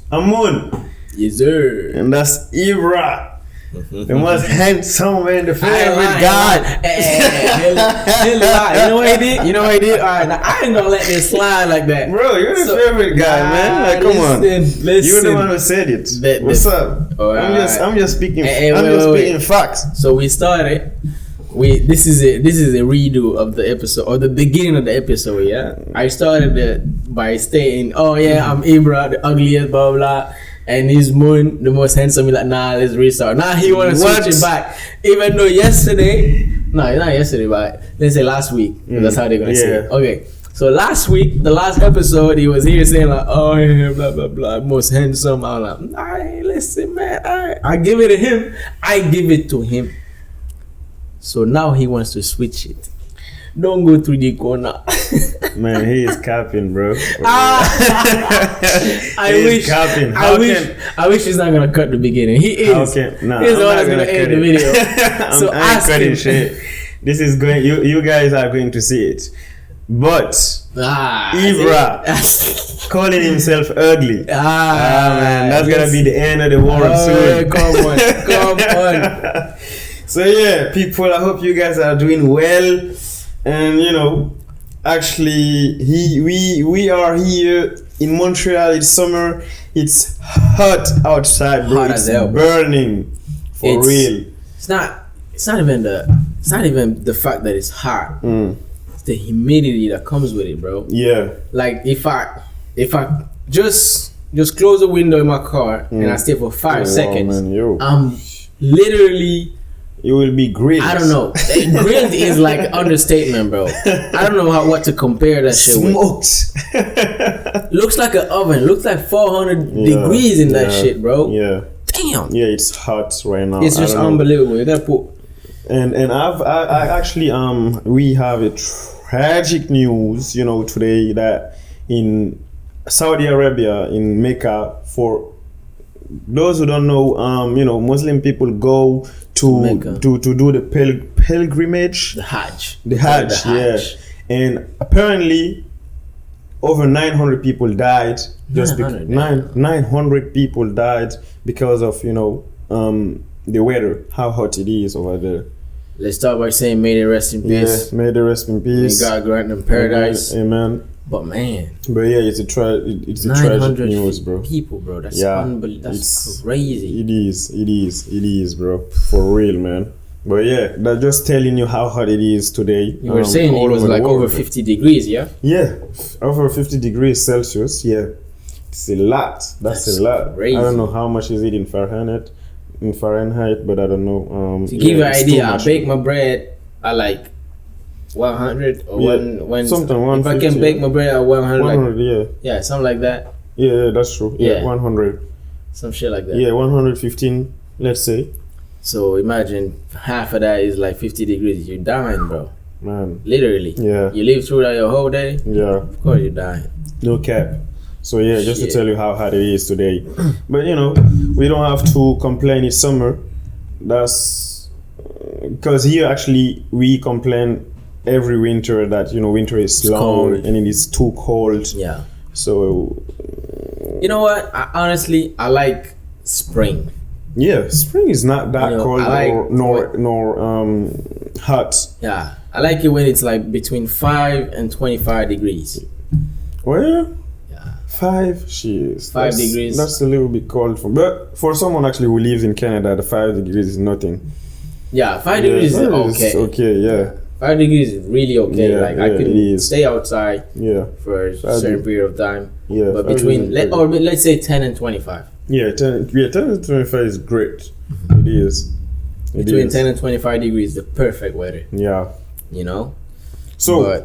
I'm Moun. Yes, sir. And that's Ibra. The most handsome man, the favorite guy. He'll lie. You know what he did? Alright, now I ain't gonna let this slide like that. Bro, you're the favorite guy, man. Like, come on. Listen. You're the one who said it. What's up? I'm just speaking. Speaking facts. So we started. This is a redo of the episode, or the beginning of the episode. Yeah, I started it by stating, "Oh yeah, I'm Ibra, the ugliest, blah blah." And he's Moun, the most handsome. He's like, nah, let's restart. Now he want to switch it back. Even though yesterday, not yesterday, but let's say last week. That's how they're going to say it. Okay. So last week, the last episode, he was here saying like, oh, yeah, blah, blah, blah, most handsome. I'm like, alright, listen, man. Alright. I give it to him. I give it to him. So now he wants to switch it. Don't go through the corner. Man, he is capping, bro. I wish he's not gonna cut the beginning. He is. He's the one that's gonna edit the video. So ask him. Shit. This is going. You guys are going to see it. But Ibra calling himself ugly. Man, that's gonna be the end of the world soon. Come on. So yeah, people. I hope you guys are doing well. And actually, we are here in Montreal. It's summer. It's hot outside, bro. It's burning for real. It's not even the fact that it's hot. It's the humidity that comes with it, bro. Yeah. Like if I just close the window in my car and I stay for 5 seconds, man, I'm literally. You will be grilled. I don't know. Grilled is like an understatement, bro. I don't know what to compare that shit with. Smoked. Looks like an oven. Looks like 400 degrees in that shit, bro. Yeah. Damn. Yeah, it's hot right now. It's just unbelievable. You gotta put. And I actually we have a tragic news today that in Saudi Arabia, in Mecca, for those who don't know, Muslim people go to do the pilgrimage, the Hajj, yeah. And apparently over 900 people died. 900 people died because of the weather, how hot it is over there. Let's start by saying may they rest in peace. Yeah, may they rest in peace. May God grant them paradise. Amen. But man, yeah, it's a tragic news, bro. People, bro, that's unbelievable. That's crazy. It is, bro, for real, man. But yeah, that's just telling you how hot it is today. You were saying it was like over 50 degrees, yeah? Yeah, over 50 degrees Celsius. Yeah, it's a lot. That's a lot. Crazy. I don't know how much is it in Fahrenheit, but I don't know. To give you an idea, I bake my bread at like 100 or something 150. If I can bake my bread at 100, 100, yeah, something like that. Yeah, that's true. Yeah, 100. Some shit like that. Yeah, 115, let's say. So imagine half of that is like 50 degrees. You're dying, bro. Man. Literally. Yeah. You live through that your whole day. Yeah. Of course you're dying. No cap. So yeah, just to tell you how hot it is today. But we don't have to complain. It's summer. That's because here actually we complain every winter that winter is long cold. And it is too cold. Yeah. So you know what? I like spring. Yeah, spring is not that cold nor hot. Yeah, I like it when it's like between 5 and 25 degrees. Well, yeah, 5. Jeez, 5 degrees. That's a little bit cold but for someone actually who lives in Canada, the 5 degrees is nothing. Yeah, 5 degrees is okay. Okay, yeah. 5 degrees is really okay. Yeah, I could stay outside for a certain period of time. Yeah, but between let's say 10 and 25. Yeah, 10 and 25 is great. It is. Between 10 and 25 degrees, the perfect weather. Yeah. So,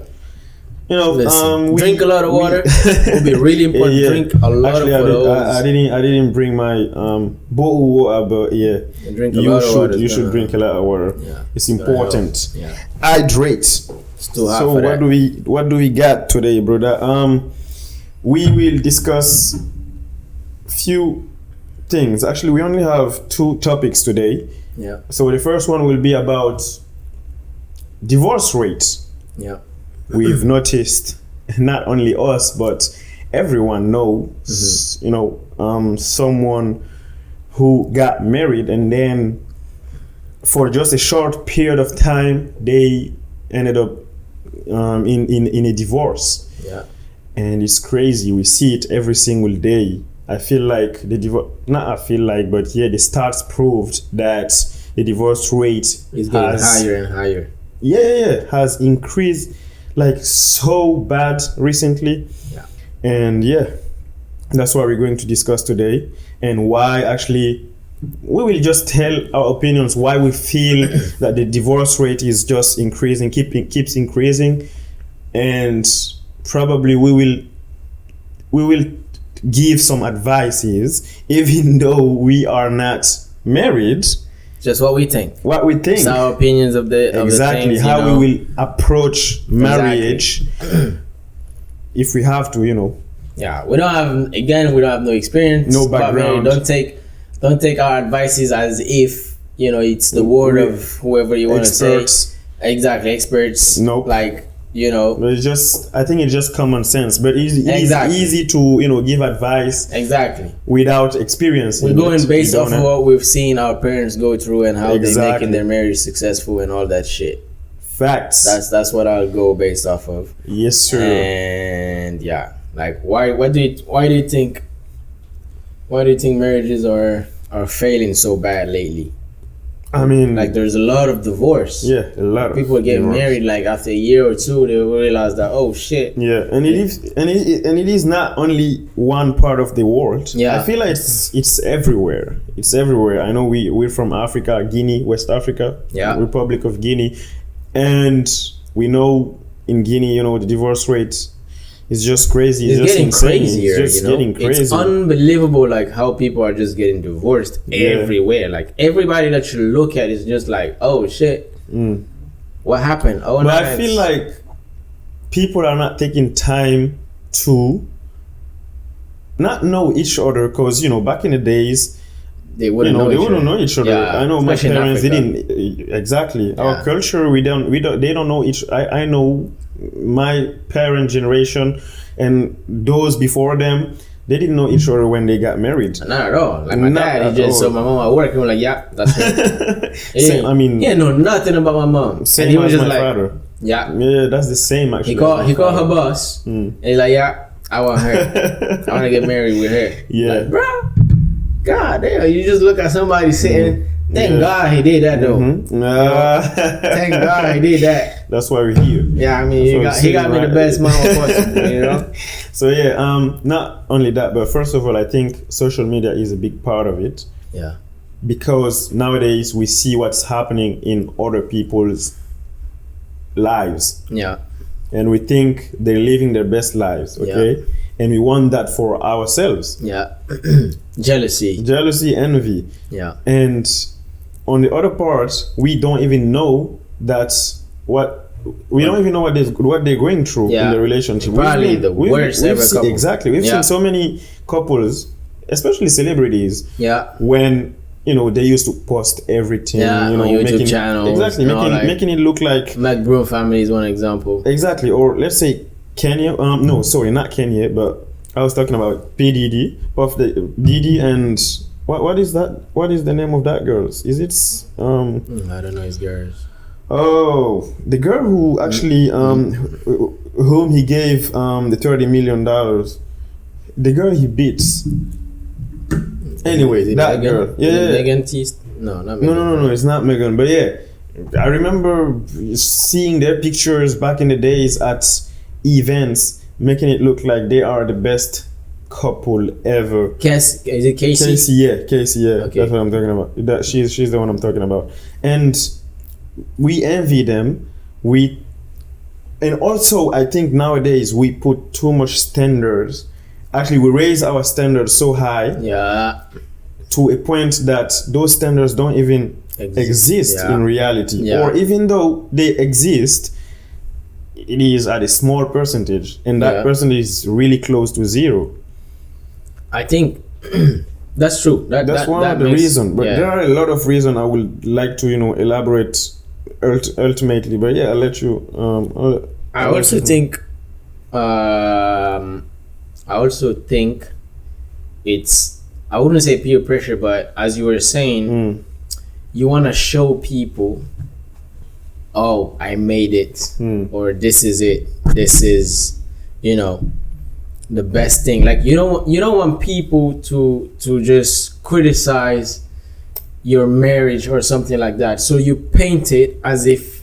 listen, drink a lot of water. It will be really important. Drink a lot of water. I didn't bring my bottle water, but drink a lot of water. You should drink a lot of water. Yeah, it's important. Yeah. Hydrate. It's too hot so for that. what do we got today, brother? We will discuss few things. Actually, we only have 2 topics today. Yeah. So the first one will be about divorce rates. Yeah. We've noticed, not only us, but everyone knows, someone who got married and then for just a short period of time they ended up in a divorce. Yeah. And it's crazy. We see it every single day. I feel like the stats proved that the divorce rate is getting higher and higher. Yeah, has increased like so bad recently. Yeah. And that's what we're going to discuss today, and why actually we will just tell our opinions why we feel that the divorce rate is just increasing, keeps increasing, and probably we will give some advices even though we are not married. Just what we think. It's our opinions of the exactly things, how we will approach marriage if we have to, Yeah, we don't have no experience. No background. Don't take our advices as if it's the word of whoever you want to say. Exactly, experts. Nope. Like But I think it's just common sense. But it's easy to give advice. Exactly. Without experience. We're going based off of what we've seen our parents go through and how they're making their marriage successful and all that shit. Facts. That's what I'll go based off of. Yes, sir. And like why do you think marriages are failing so bad lately? I mean, like there's a lot of divorce. Yeah, a lot of people get married like after a year or two they realize that shit. Yeah, and it is not only one part of the world. Yeah, I feel like it's everywhere. It's everywhere. I know we're from Africa, Guinea, West Africa, Republic of Guinea, and we know in Guinea, the divorce rate is just crazy. It's just getting insane. crazier. It's just getting crazy. It's unbelievable, like how people are just getting divorced everywhere. Like everybody that you look at is just like, oh shit, what happened? But I feel like people are not taking time to not know each other, because back in the days they wouldn't know each other. Yeah, I know my parents didn't exactly. Our culture, they don't know each. I know my parent generation and those before them, they didn't know each other when they got married. Not at all. Like my dad, he just saw my mom at work and was like, yeah, that's her. He didn't know nothing about my mom. Same and he was as just my like, father. Yeah, that's the same actually. He called her boss and he's like, yeah, I want her. I want to get married with her. Yeah, like, bro, God damn, you just look at somebody sitting. Thank God he did that though. Thank God he did that. That's why we're here. Yeah, I mean, he got me the best mama possible, So not only that, but first of all, I think social media is a big part of it. Yeah. Because nowadays we see what's happening in other people's lives. Yeah. And we think they're living their best lives, okay? Yeah. And we want that for ourselves. Yeah. Jealousy, envy. Yeah. And on the other part, we don't even know what they're going through in the relationship. Probably the worst ever couple. Exactly. We've seen so many couples, especially celebrities, when they used to post everything, on YouTube channels. Exactly, making it look like Mac Bro family is one example. Exactly. Or let's say Kenya, no, sorry, not Kenya, but I was talking about P. Diddy, Puff Diddy, and what is that? What is the name of that girl? Is it? I don't know his girls. Oh, the girl who actually, whom he gave the $30 million. The girl he beats. Anyway, that girl. Yeah. Megan Thee? No, not Megan. No, it's not Megan. But yeah, I remember seeing their pictures back in the days at events, making it look like they are the best couple ever. Is it Casey? Casey, yeah. Okay. That's what I'm talking about. She's the one I'm talking about. And we envy them. And also I think nowadays we put too much standards. Actually, we raise our standards so high. To a point that those standards don't even exist in reality. Or even though they exist, it is at a small percentage, and that percentage is really close to zero. I think that's true. That's one of the reasons. But there are a lot of reasons I would like to, elaborate ultimately. But I'll let you. I also think I also think it's, I wouldn't say peer pressure, but as you were saying, you want to show people, oh, I made it, or this is it. This is, you know, the best thing. Like you don't want people to just criticize your marriage or something like that. So you paint it as if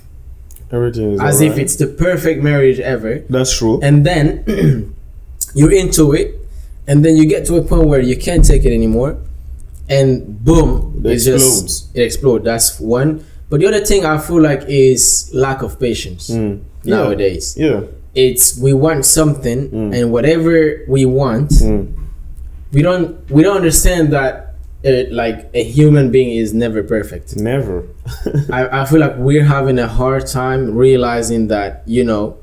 everything is as alright. if it's the perfect marriage ever. That's true. And then you're into it, and then you get to a point where you can't take it anymore, and boom, It it explodes. That's one. But the other thing I feel like is lack of patience nowadays. Yeah. It's we want something, and whatever we want, we don't understand that like a human being is never perfect. Never. I feel like we're having a hard time realizing that, you know,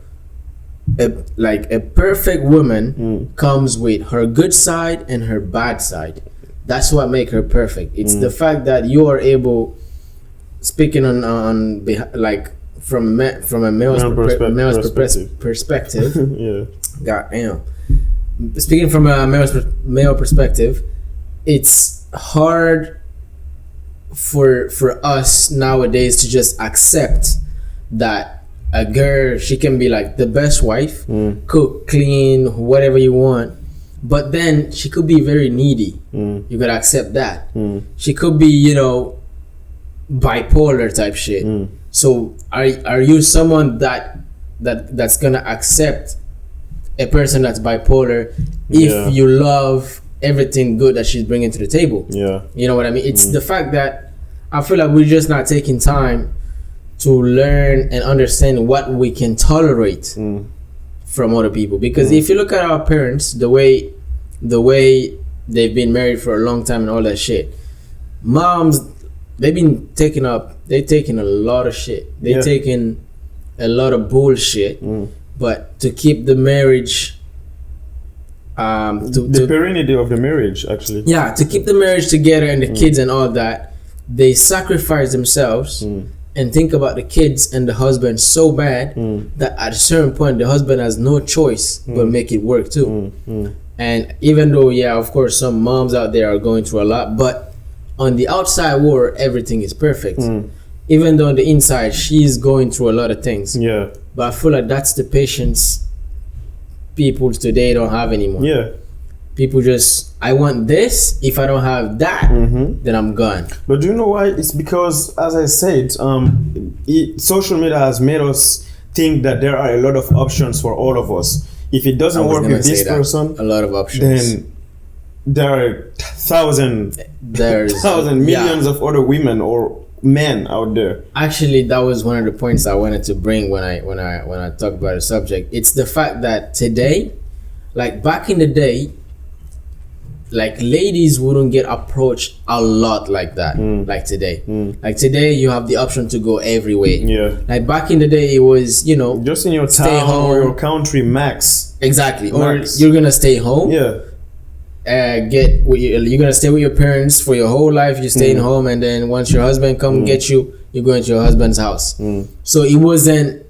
a perfect woman comes with her good side and her bad side. That's what makes her perfect. It's the fact that you are able, speaking like from a male's perspective. Yeah. God damn. Speaking from a male perspective, it's hard for us nowadays to just accept that a girl, she can be like the best wife, cook, clean, whatever you want, but then she could be very needy. You gotta accept that. She could be, you know, bipolar type shit. So are you someone that's gonna accept a person that's bipolar if you love everything good that she's bringing to the table? Yeah. You know what I mean? It's the fact that I feel like we're just not taking time to learn and understand what we can tolerate from other people. Because if you look at our parents, the way they've been married for a long time and all that shit, moms, they've taking a lot of shit. They've taken a lot of bullshit. But to keep the marriage, the serenity of the marriage, actually. Yeah, to keep the marriage together and the kids and all that, they sacrifice themselves and think about the kids and the husband so bad that at a certain point the husband has no choice but make it work too. And even though, of course, some moms out there are going through a lot, but on the outside world everything is perfect. Even though on the inside she's going through a lot of things. Yeah. But I feel like that's the patience people today don't have anymore. Yeah. People just, I want this. If I don't have that, then I'm gone. But do you know why? It's because, as I said, social media has made us think that there are a lot of options for all of us. If it doesn't work with this person, a lot of options, then there are thousands, millions of other women or men out there. Actually, that was one of the points I wanted to bring when I talk about the subject. It's the fact that today, like back in the day, like ladies wouldn't get approached a lot like that. Like today, like today you have the option to go everywhere. Yeah. Like back in the day, it was, you know, just in your town or your country, max. Exactly. Max. Or you're gonna stay home. Yeah. You're gonna stay with your parents for your whole life. You're staying home, and then once your husband come get you, you're going to your husband's house. So it wasn't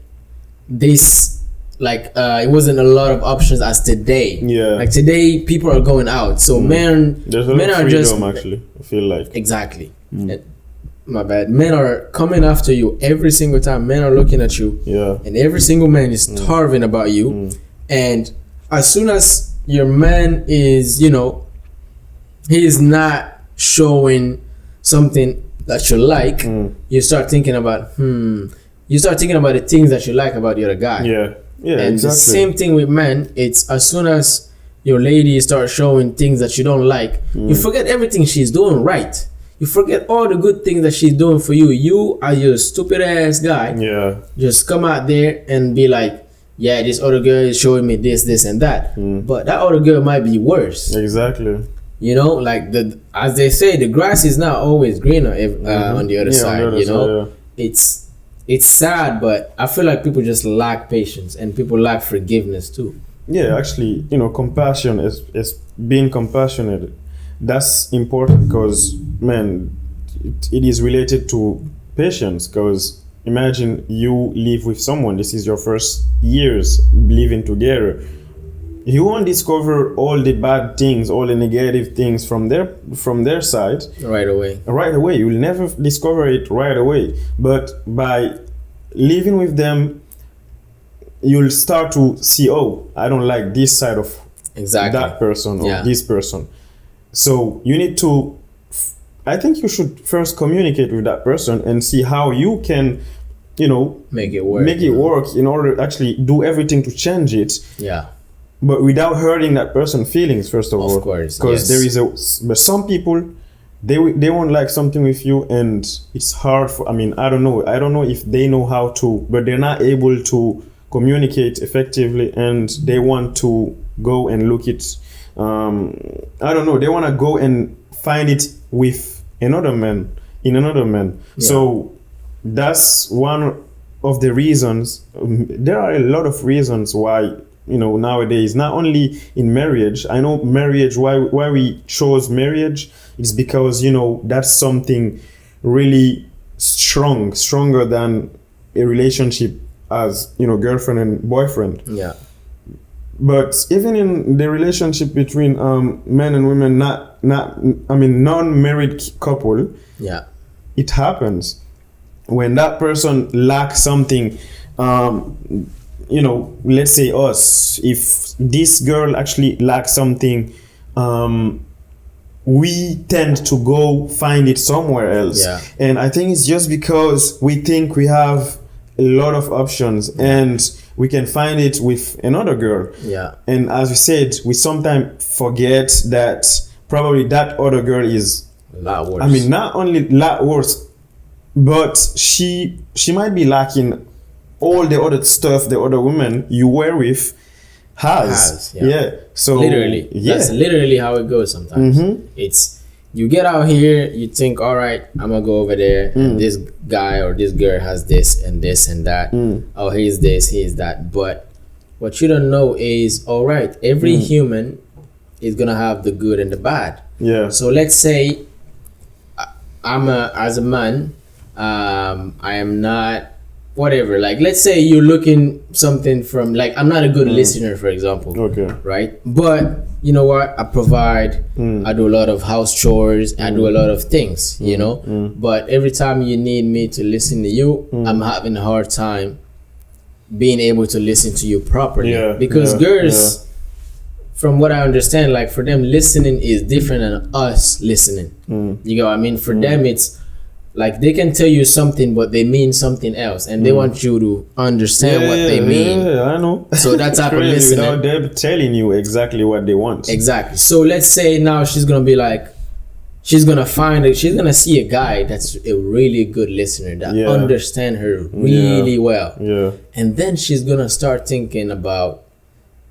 this it wasn't a lot of options as today. Yeah. Like today, people are going out. So men are freedom, just actually. I feel like exactly. My bad. Men are coming after you every single time. Men are looking at you. Yeah. And every single man is starving about you. And as soon as your man is, you know, he is not showing something that you like, you start thinking about you start thinking about the things that you like about the other guy. Yeah, and exactly. the same thing with men. It's as soon as your lady starts showing things that you don't like, you forget everything she's doing right. You forget all the good things that she's doing for you. You are your stupid ass guy. Yeah. Just come out there and be like, yeah, this other girl is showing me this, and that. But that other girl might be worse. Exactly. You know, like as they say, the grass is not always greener on the other side. On the other side, it's sad, but I feel like people just lack patience and people lack forgiveness too. Yeah, actually, you know, compassion is being compassionate. That's important because, man, it is related to patience. Because imagine you live with someone. This is your first years living together. you won't discover all the bad things, all the negative things from their side right away. Right away. You'll never discover it right away. But by living with them, you'll start to see, oh, I don't like this side of exactly that person or this person. So you need to, I think you should first communicate with that person and see how you can, make it work in order to actually do everything to change it. Yeah. But without hurting that person's feelings, first of all. Of course. Because but some people, they won't like something with you, and it's hard for, I don't know if they know how to, but they're not able to communicate effectively, and they want to go and look it, I don't know, they want to go and find it with another man. Yeah. So that's one of the reasons. There are a lot of reasons why, nowadays, not only in marriage. I know marriage, why we chose marriage is because, that's something really stronger than a relationship as, girlfriend and boyfriend. Yeah. But even in the relationship between men and women, non-married couple, yeah, it happens when that person lacks something. Let's say us, if this girl actually lacks something, we tend to go find it somewhere else. Yeah. And I think it's just because we think we have a lot of options and we can find it with another girl. Yeah. And as we said, we sometimes forget that probably that other girl is a lot worse. Not only a lot worse, but she might be lacking all the other stuff the other woman you were with has. So literally, that's literally how it goes sometimes. It's, you get out here, you think, all right, I'm gonna go over there, and this guy or this girl has this and this and that. Oh, here's this, here's that. But what you don't know is, all right, every human is gonna have the good and the bad. Yeah. So let's say as a man, I am not, whatever, like, let's say you're looking something from, like, I'm not a good listener, for example. Okay. Right? But you know what? I provide, I do a lot of house chores, I do a lot of things, but every time you need me to listen to you, I'm having a hard time being able to listen to you properly. Because girls, from what I understand, like, for them, listening is different than us listening. You get what I mean? For them, it's like they can tell you something, but they mean something else, and they want you to understand what they mean. Yeah, I know. So that type of listening, without them telling you exactly what they want. Exactly. So let's say now she's gonna be like, she's gonna see a guy that's a really good listener that understand her really well. Yeah. And then she's gonna start thinking about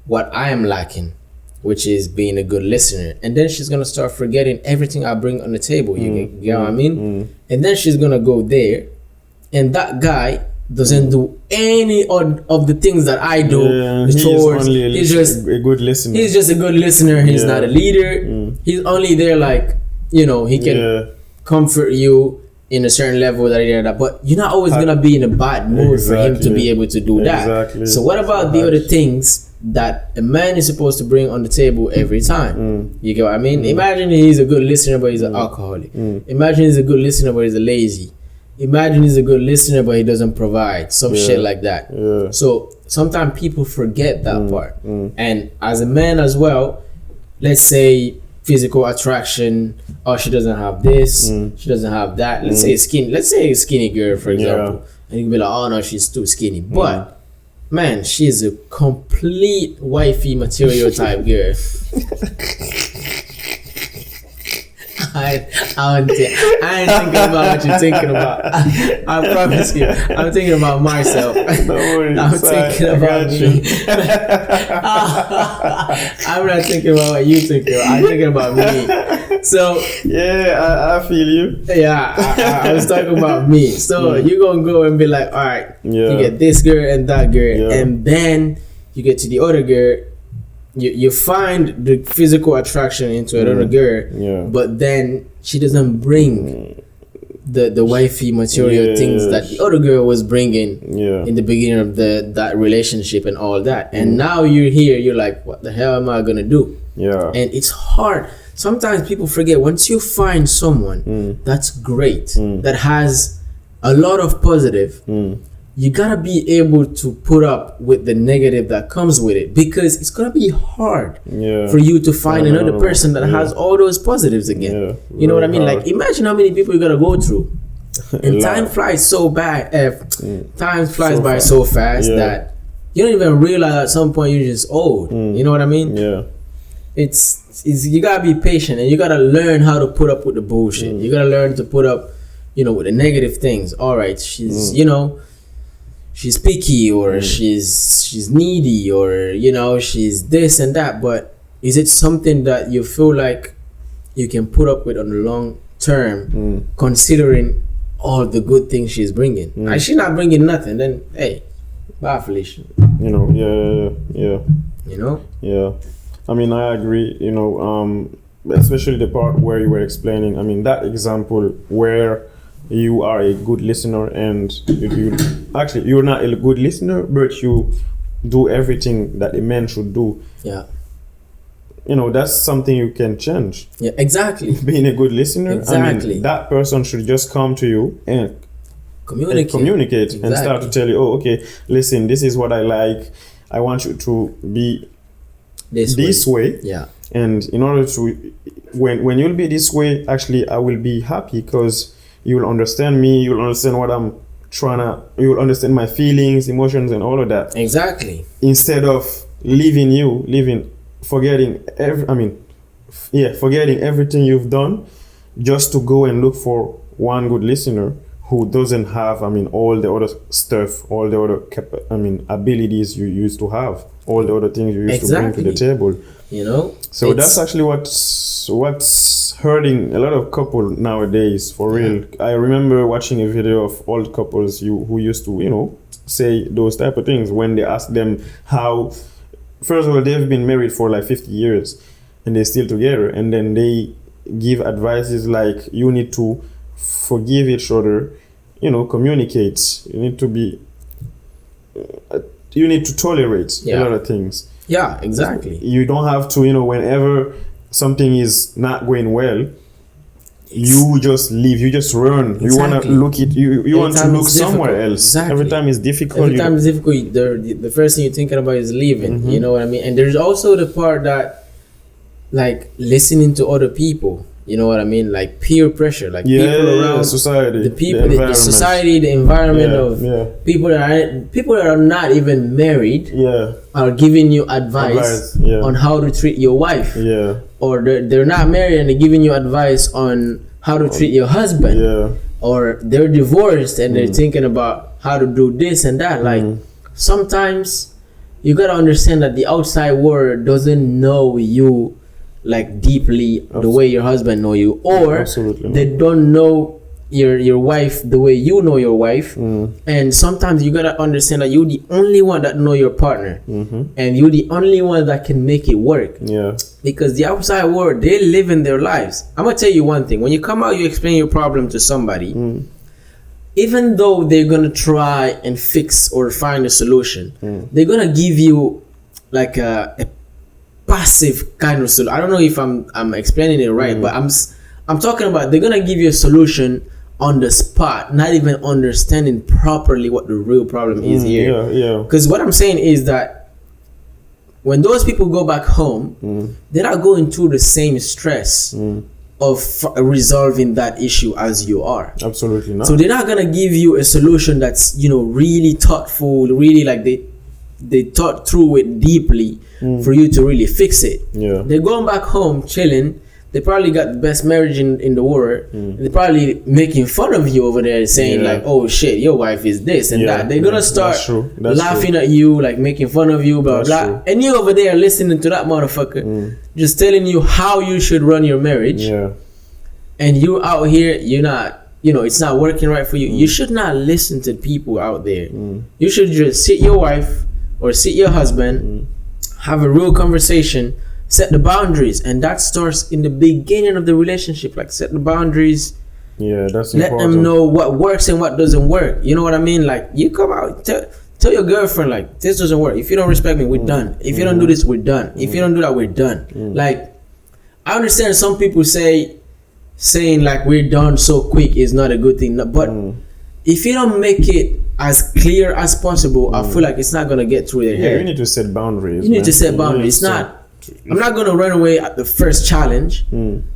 what I am lacking, which is being a good listener. And then she's gonna start forgetting everything I bring on the table. You know what I mean? And then she's gonna go there, and that guy doesn't do any of the things that I do. Yeah, he's just a good listener. He's just a good listener. He's not a leader. He's only there, like, he can comfort you in a certain level, that. But you're not always gonna be in a bad mood for him to be able to do that. Exactly. So what about the other things that a man is supposed to bring on the table every time? You get what I mean? Imagine he's a good listener, but he's an alcoholic. Imagine he's a good listener, but he's a lazy. Imagine he's a good listener, but he doesn't provide some shit like that. So sometimes people forget that part. And as a man as well, let's say physical attraction, oh, she doesn't have this, she doesn't have that. Let's say a skinny girl, for example, and you can be like, oh no, she's too skinny. But man, she's a complete wifey material type girl. I ain't thinking about what you're thinking about. I promise you, I'm thinking about myself. I'm thinking about me. I'm not thinking about what you think of. I'm thinking about me. So yeah, I feel you. Yeah, I was talking about me. So you're gonna go and be like, all right, you get this girl and that girl, and then you get to the other girl. You find the physical attraction into another girl, but then she doesn't bring the wifey material things that the other girl was bringing in the beginning of that relationship and all that. And now you're here, you're like, what the hell am I gonna do? Yeah. And it's hard. Sometimes people forget, once you find someone that's great, that has a lot of positive, you gotta be able to put up with the negative that comes with it, because it's gonna be hard for you to find another person that has all those positives again. You know what I mean? Hard. Like, imagine how many people you gotta go through, and time flies so bad. Time flies by so fast that you don't even realize at some point you're just old. You know what I mean? Yeah. It's you gotta be patient, and you gotta learn how to put up with the bullshit. You gotta learn to put up, with the negative things. All right, she's she's picky, or she's needy, or she's this and that, but is it something that you feel like you can put up with on the long term, considering all the good things she's bringing? And she's not bringing nothing, then hey, bye, Felicia. Yeah. I mean, I agree, especially the part where you were explaining, I mean, that example where you are a good listener and you're not a good listener, but you do everything that a man should do. Yeah. That's something you can change. Yeah, exactly. Being a good listener, exactly. I mean, that person should just come to you and communicate exactly. And start to tell you, oh, okay, listen, this is what I like. I want you to be this way. Yeah. And in order to, when you'll be this way, actually, I will be happy because you will understand me. You'll understand what I'm you will understand my feelings, emotions, and all of that. Exactly. Instead of forgetting everything you've done just to go and look for one good listener who doesn't have, all the other stuff, all the other abilities you used to have, all the other things you used to bring to the table. So that's actually what's hurting a lot of couples nowadays, for real. I remember watching a video of old couples who used to, say those type of things when they ask them how, first of all, they've been married for like 50 years and they're still together, and then they give advices like, you need to forgive each other, communicate, you need to tolerate a lot of things. Yeah, exactly. You don't have to, whenever something is not going well, you just leave, you just run. Exactly. You want to look you want to look somewhere else. Exactly. Every time it's difficult. The first thing you're thinking about is leaving. You know what I mean? And there's also the part that, like, listening to other people. You know what I mean? Like peer pressure, like people around society, the society, the environment of people that are not even married are giving you advice on how to treat your wife. Or they're not married and they're giving you advice on how to treat your husband. Or they're divorced and they're thinking about how to do this and that. Like sometimes you gotta understand that the outside world doesn't know you like deeply the way your husband know you, or they don't know your wife the way you know your wife. And sometimes you gotta understand that you're the only one that know your partner, and you're the only one that can make it work. Because the outside world, they live in their lives. I'm gonna tell you one thing: when you come out, you explain your problem to somebody, even though they're gonna try and fix or find a solution, they're gonna give you like a passive kind of solution. I don't know if I'm explaining it right, but I'm talking about they're gonna give you a solution on the spot, not even understanding properly what the real problem is here. Because what I'm saying is that when those people go back home, they're not going through the same stress of resolving that issue as you are. Absolutely not. So they're not gonna give you a solution that's really thoughtful, really like they thought through it deeply for you to really fix it. They're going back home chilling. They probably got the best marriage in the world. They're probably making fun of you over there, saying like, oh shit, your wife is this and that. They're gonna start laughing at you, like making fun of you, blah blah. And you over there listening to that motherfucker just telling you how you should run your marriage. And you out here, you're not, it's not working right for you. You should not listen to people out there. You should just sit your wife or sit your husband, have a real conversation, set the boundaries, and that starts in the beginning of the relationship. Like, set the boundaries, Yeah, that's Let important. them know what works and what doesn't work. You know what I mean? Like, you come out, tell your girlfriend, like, this doesn't work. If you don't respect me, we're done. If you don't do this, we're done. If you don't do that, we're done. Like, I understand some people saying like we're done so quick is not a good thing, but if you don't make it as clear as possible, I feel like it's not gonna get through their head. Yeah, you need to set boundaries. You need to set boundaries. It's not. I'm not gonna run away at the first challenge,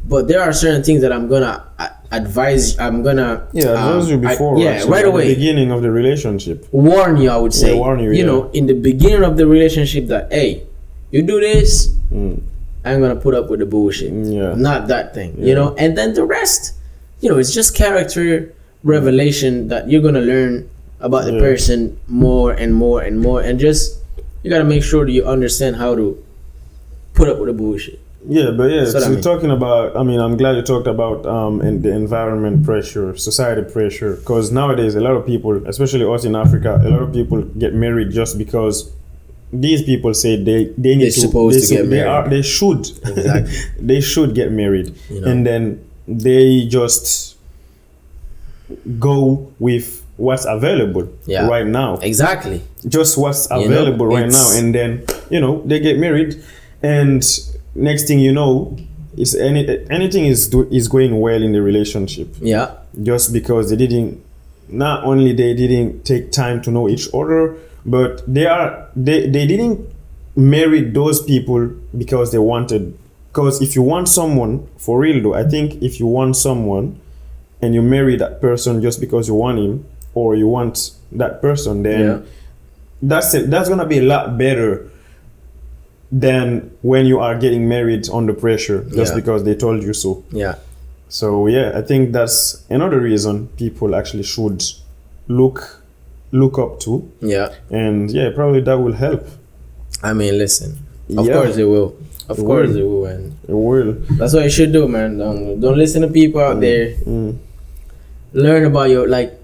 but there are certain things that I'm gonna advise. I'm gonna advise you before. Right away. At the beginning of the relationship. Warn you, I would say. Yeah, warn you. You know, in the beginning of the relationship, that hey, you do this, I'm gonna put up with the bullshit. Yeah. Not that thing. You know, and then the rest, you know, it's just character revelation that you're gonna learn about the person more and more and more, and just you gotta make sure that you understand how to put up with the bullshit. Yeah, but yeah, So so talking about, I mean, I'm glad you talked about and the environment pressure, society pressure, because nowadays a lot of people, especially us in Africa, a lot of people get married just because these people say they need to. They should. Exactly. They should get married, You know. and then they just go with what's available right now. Exactly. Just what's available right now, and then they get married, and next thing you know, is anything is going well in the relationship. Yeah. Just because they didn't take time to know each other, but they didn't marry those people because they wanted. Because if you want someone for real though, I think if you want someone and you marry that person just because you want him or you want that person, then that's gonna be a lot better than when you are getting married under pressure just because they told you so. Yeah. So yeah, I think that's another reason people actually should look up to. Yeah. And yeah, probably that will help. I mean, listen. Of course it will. Of course it will, and it will. That's what you should do, man. Don't listen to people out there. Learn about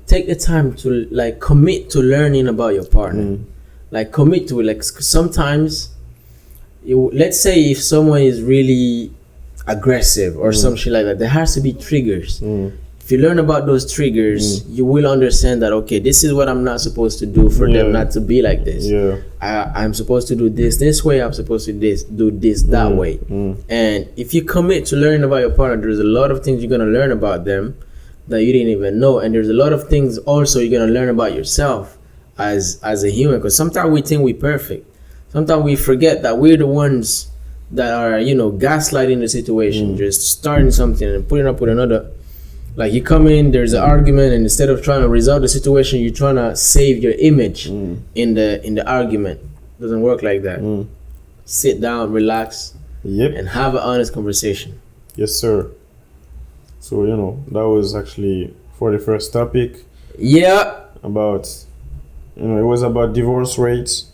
take the time to commit to learning about your partner. Commit to it. Sometimes let's say if someone is really aggressive or some shit like that, there has to be triggers. If you learn about those triggers, you will understand that, okay, this is what I'm not supposed to do for them not to be like this. I'm supposed to do this way. I'm supposed to do this that way. And if you commit to learning about your partner, there's a lot of things you're going to learn about them that you didn't even know. And there's a lot of things also you're going to learn about yourself as a human, because sometimes we think we're perfect. Sometimes we forget that we're the ones that are, gaslighting the situation, just starting something and putting up with another. Like, you come in, there's an argument, and instead of trying to resolve the situation, you're trying to save your image in the argument. Doesn't work like that. Sit down, relax, and have an honest conversation. Yes, sir. So, that was actually for the first topic. Yeah. About, it was about divorce rates.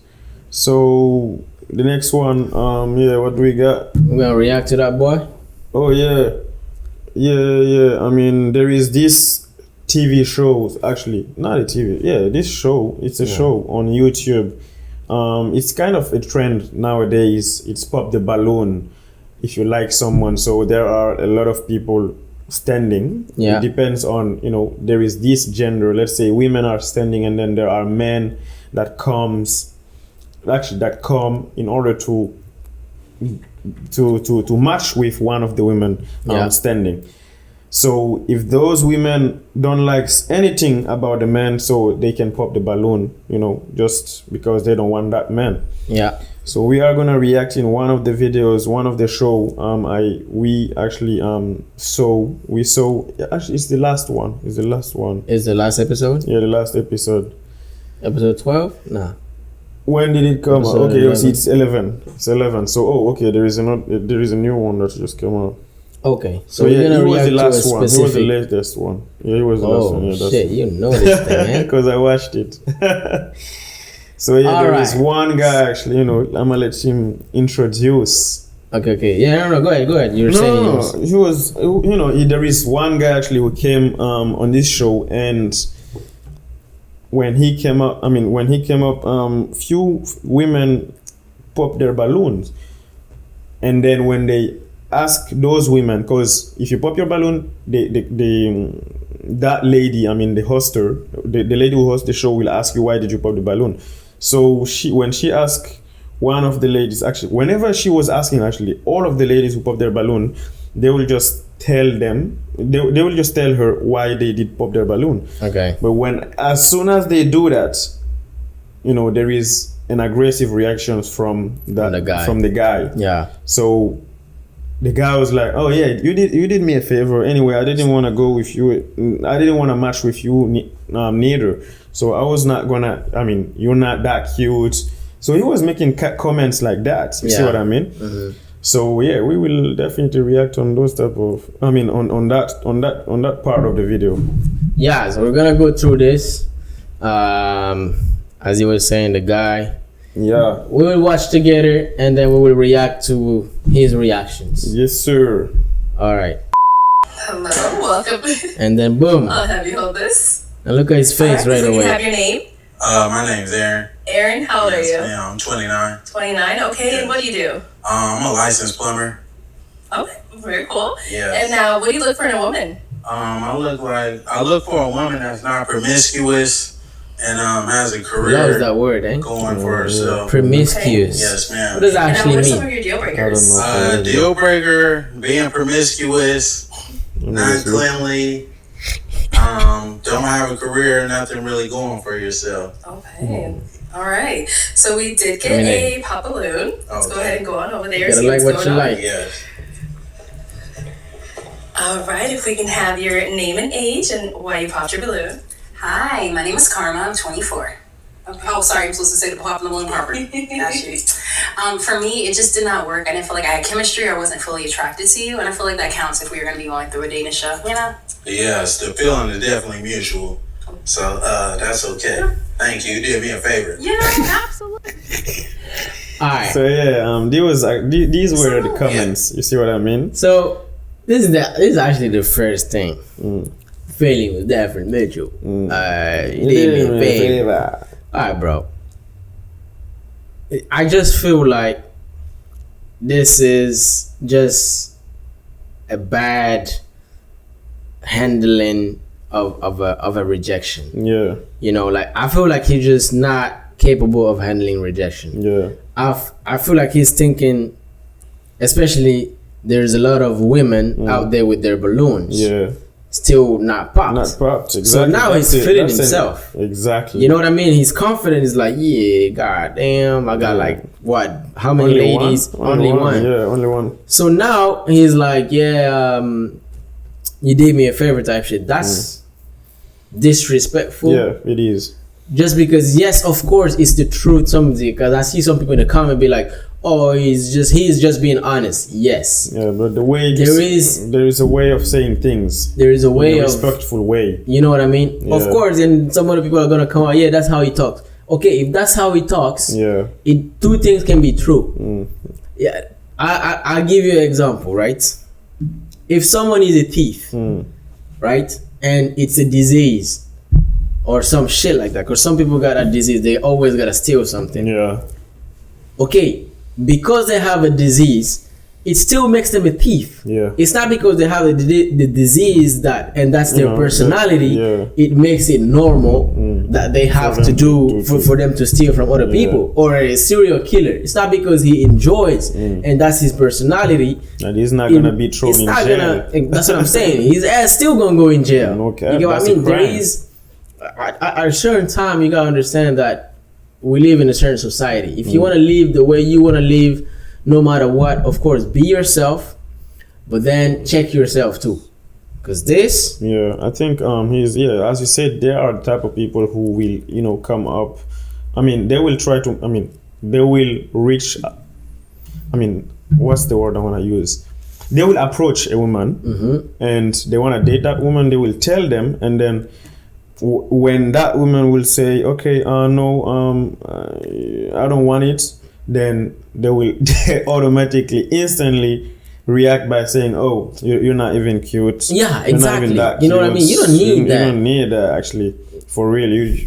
So, the next one, what do we got? We're going to react to that, boy. Oh, yeah. Yeah. I mean, there is this TV show, actually, not a TV. Yeah, this show. It's a show on YouTube. It's kind of a trend nowadays. It's pop the balloon if you like someone. So there are a lot of people standing. Yeah. It depends on, there is this gender. Let's say women are standing, and then there are men that come in order to match with one of the women standing. So if those women don't like anything about the man, so they can pop the balloon, just because they don't want that man. Yeah. So we are gonna react in one of the videos, one of the show. We actually saw. Actually, it's the last one. Is the last episode? Yeah, the last episode. Episode 12? Nah. When did it come out? Okay, 11. It's 11. It's 11. So there is a new one that just came out. Okay, so we're gonna he was the react last to a one. He was specific. the latest one. Yeah, he was the last one. Yeah, Oh shit, you know this thing, man. because I watched it. So there is one guy actually. I'm gonna let him introduce. Okay. Yeah, no, go ahead. You're saying No, he was. There is one guy actually who came on this show, and when he came up, few women popped their balloons, and then when they ask those women, because if you pop your balloon, that lady, I mean the hoster, the lady who hosts the show will ask you, why did you pop the balloon? So when she asked one of the ladies, actually, whenever she was asking, actually, all of the ladies who pop their balloon, they will just tell them, they will just tell her why they did pop their balloon. Okay. But as soon as they do that, there is an aggressive reaction from the guy. Yeah. So the guy was like, "Oh yeah, you did me a favor. Anyway, I didn't want to go with you. I didn't want to match with you neither. So I was not gonna. I mean, you're not that cute." So he was making comments like that. You see what I mean? Mm-hmm. So yeah, we will definitely react on those type of. I mean, on that part of the video. Yeah. So we're gonna go through this. As you were saying, the guy. Yeah. We will watch together and then we will react to his reactions. Yes, sir. All right. Hello, welcome. And then boom. I'll have you hold this. And look at his face right so away. Can I have your name? My name's Aaron. Aaron, how old are you? Yeah, I'm 29. 29, okay. And what do you do? I'm a licensed plumber. Okay, very cool. Yeah. And now, what do you look for in a woman? I look for a woman that's not promiscuous and has a career. Loves that word, eh? Going for herself. Promiscuous. Yes, ma'am. What does that And now, actually what are mean? some of your deal breakers? Deal breaker, being promiscuous, not cleanly, don't have a career, nothing really going for yourself. Okay. All right. So we did get a pop balloon. Let's go ahead and go on over there. Gotta See like what's what going you on. like. Yes. All right. If we can have your name and age and why you popped your balloon. Hi, my name is Karma. I'm 24. Okay. Oh, sorry, I'm supposed to say the pop in the balloon proper. Gotcha. For me, it just did not work. I didn't feel like I had chemistry. I wasn't fully attracted to you, and I feel like that counts if we were going to be going through a dating show. Yes, the feeling is definitely mutual. So that's okay. Thank you. You did me a favor. Absolutely. All right. So yeah, these were the comments. You see what I mean? So this is actually the first thing. Feeling was different, Mitchell. You did me a favor. Alright, bro. I just feel like this is just a bad handling of a rejection. Yeah. Like I feel like he's just not capable of handling rejection. Yeah. I feel like he's thinking, especially there's a lot of women out there with their balloons. Yeah. Still not popped. Not popped. Exactly. So now he's feeling himself. Exactly. You know what I mean? He's confident. He's like, yeah, god damn, I got like what? How many Only ladies? one? Only one. Yeah, only one. So now he's like, yeah, you did me a favor type shit. That's disrespectful. Yeah, it is. Just because, yes, of course, it's the truth. Because I see some people in the comment be like, oh, he's just being honest. Yes. Yeah, but the way there is a way of saying things. There is a way in a of respectful way. You know what I mean? Yeah. Of course, and some other people are gonna come out. Yeah, that's how he talks. Okay, if that's how he talks, yeah, two things can be true. Yeah, I'll give you an example, right? If someone is a thief, right, and it's a disease or some shit like that, because some people got a disease, they always gotta steal something. Yeah. Okay, because they have a disease, it still makes them a thief. Yeah. It's not because they have the disease and that's their personality. Yeah. It makes it normal that they have to do for them to steal from other people. Or a serial killer. It's not because he enjoys and that's his personality. And he's not gonna be thrown in jail. That's what I'm saying. His ass still gonna go in jail. Okay, you get what I mean? There is at a certain time you gotta understand that we live in a certain society. If you want to live the way you want to live, no matter what, of course, be yourself, but then check yourself too. Because this... Yeah, I think as you said, there are the type of people who will, come up. I mean, they will try to, they will reach, what's the word I want to use? They will approach a woman and they want to date that woman. They will tell them, and then when that woman will say, okay, no, I don't want it, then they will automatically, instantly react by saying, oh, you're not even cute. Yeah, exactly. You know what I mean? You don't need that. You don't need that, actually. For real.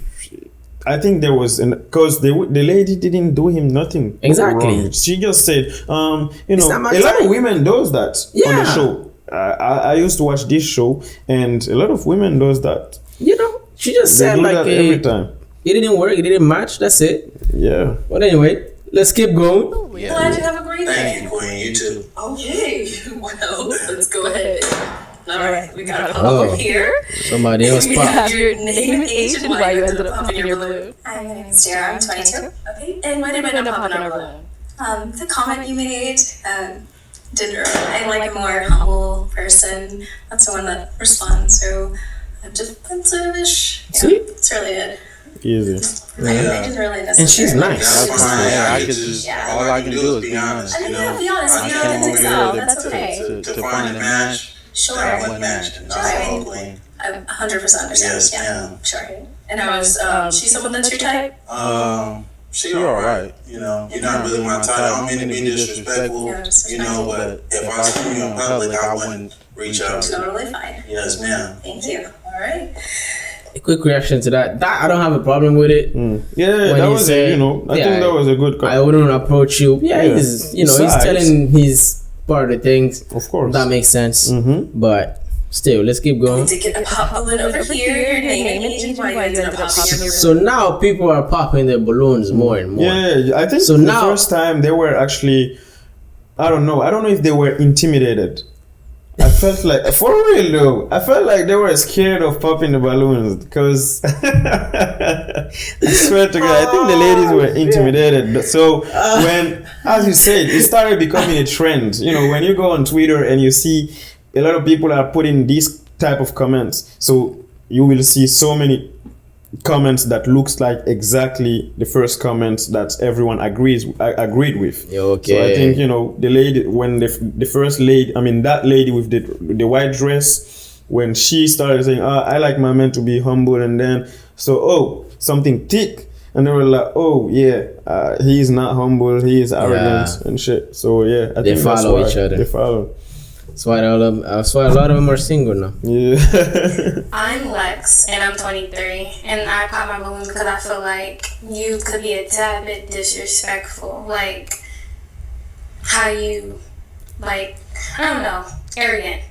I think there was because the lady didn't do him nothing Exactly. wrong. She just said, you It's know, not my a lot type. of women does that on the Yeah. show. I used to watch this show, and a lot of women does that. You know, she just They said do like that every time. it didn't work, it didn't match. That's it. Yeah. But anyway, let's keep going. Glad you have a great Thank day. you, Queen. You too. Okay, well, let's go ahead. All right, we got a Oh. pop here. Somebody else We pop. have your name, age, and why you ended up popping your balloon. Hi, my name is Sarah. I'm 22. Okay, and why did you end up popping our balloon? The comment you made, I'm like a more humble person. That's the one that responds. So I'm defensive-ish. Yeah, See? that's really it. Easy. I didn't really necessarily. And she's nice. That's fine. Yeah, I I could just Yeah. all I can do is be honest. I You mean, know, yeah, be honest. I If you came don't think over so, here that's okay. to find a match. Sure. That wasn't matching. That's all, Queen. I 100% understand. Yes, Yeah, ma'am. sure. And I was, she's someone that's your type? She alright. You know, you're not really my type. I don't mean to be disrespectful. You know, but if I see you in public, I wouldn't reach out to you. Totally fine. Yes, ma'am. Thank you. All right. A quick reaction to that. That I don't have a problem with it. Yeah, When that he was said- I think yeah, that was a good I wouldn't approach you. Yeah, Yeah. he's he's Besides- telling his part of the things. Of course. That makes sense. Mm-hmm. But still, let's keep We going. did get a pop balloon over here. Your name and age, and why you ended up popping your So now people are popping their balloons more and more. Yeah, I think So the now- first time they were actually, I don't know if they were intimidated. I felt like, for real though, I felt like they were scared of popping the balloons because I swear to God, I think the ladies were intimidated. So when, as you said, it started becoming a trend. You know, when you go on Twitter and you see a lot of people are putting these type of comments, so you will see so many comments that looks like exactly the first comments that everyone agreed with. Okay. So I think, you know, the lady, when the first lady, I mean that lady with the white dress, when she started saying, I like my men to be humble, and then something thick, and they were like, he is not humble, he is arrogant and shit. So yeah, I They think follow that's why each other. They follow. That's why a lot of them are single now. Yeah. I'm Lex, and I'm 23, and I pop my balloon because I feel like you could be a tad bit disrespectful. Like, how you, like, I don't know, arrogant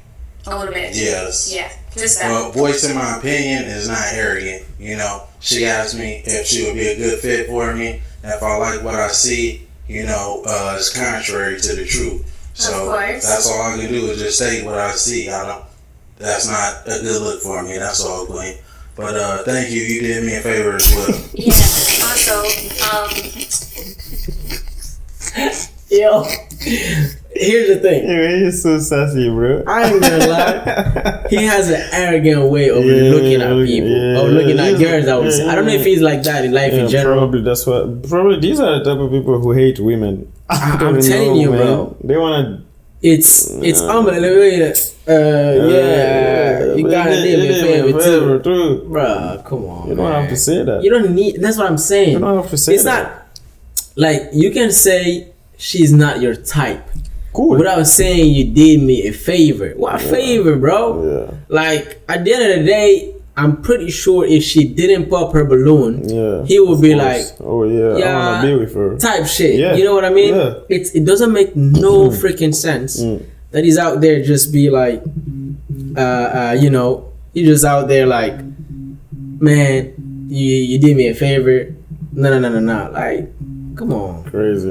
a little bit. Yes. Yeah, just that. Well, voicing my opinion is not arrogant. You know, she asked me if she would be a good fit for me. If I like what I see, you know, it's contrary to the truth. So Of course. that's all I can do is just state what I see. That's not a good look for me. That's all, Queen. But thank you. You did me a favor as well. Yeah, also, Yo, here's the thing. He's so sassy, bro. I ain't gonna lie. He has an arrogant way of looking at people, or looking at girls. I would say. I don't know if he's like that in life in general. Probably that's what. Probably these are the type of people who hate women. I'm Don't telling know, you, man. bro. They wanna. It's unbelievable. You gotta do me a favor too, bruh. Come on, You don't have to say that. You don't need. That's what I'm saying. You don't have to say It's that. not like you can say she's not your type. Cool. Without saying you did me a favor. What favor, bro? Yeah. Like at the end of the day, I'm pretty sure if she didn't pop her balloon, Yeah. he would of be course. like, oh yeah, I wanna be with her. type shit. Yeah. You know what I mean? Yeah. It doesn't make no freaking sense that he's out there just be like, you know, he's just out there like, man, you did me a favor. No. Like, come on. Crazy.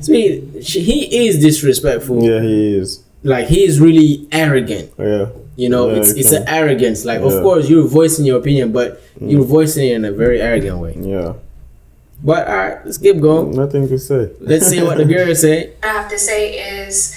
He is disrespectful. Yeah, he is. Like he is really arrogant. Yeah. You know, Yeah, it's an arrogance. Like, of Yeah. course, you're voicing your opinion, but you're voicing it in a very arrogant way. Yeah. But all right, let's keep going. Nothing to say. Let's see what the girls say. I have to say is,